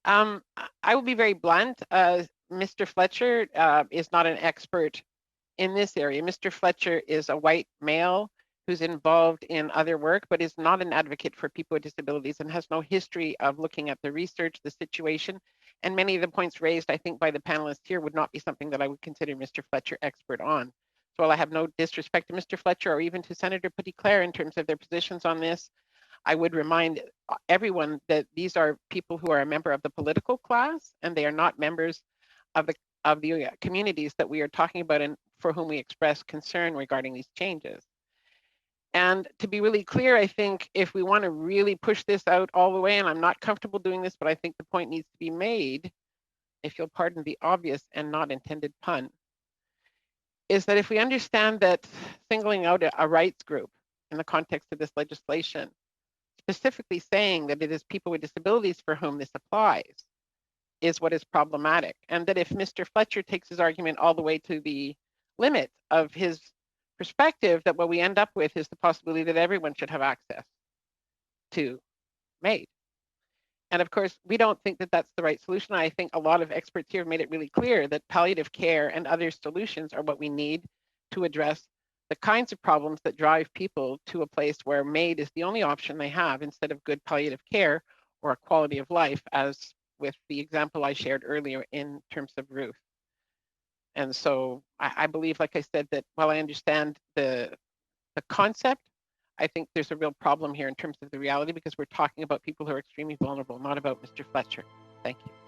I will be very blunt. Mr. Fletcher is not an expert in this area. Mr. Fletcher is a white male who's involved in other work, but is not an advocate for people with disabilities and has no history of looking at the research, the situation, and many of the points raised, I think, by the panelists here would not be something that I would consider Mr. Fletcher expert on. So while I have no disrespect to Mr. Fletcher or even to Senator Petitclerc in terms of their positions on this, I would remind everyone that these are people who are a member of the political class, and they are not members of the communities that we are talking about and for whom we express concern regarding these changes. And to be really clear, I think if we want to really push this out all the way, and I'm not comfortable doing this, but I think the point needs to be made, if you'll pardon the obvious and not intended pun, is that if we understand that singling out a rights group in the context of this legislation, specifically saying that it is people with disabilities for whom this applies, is what is problematic. And that if Mr. Fletcher takes his argument all the way to the limit of his perspective, that what we end up with is the possibility that everyone should have access to MAID. And of course, we don't think that that's the right solution. I think a lot of experts here have made it really clear that palliative care and other solutions are what we need to address the kinds of problems that drive people to a place where MAID is the only option they have instead of good palliative care or a quality of life, as with the example I shared earlier in terms of Ruth. And so I believe, like I said, that while I understand the concept, I think there's a real problem here in terms of the reality because we're talking about people who are extremely vulnerable, not about Mr. Fletcher. Thank you.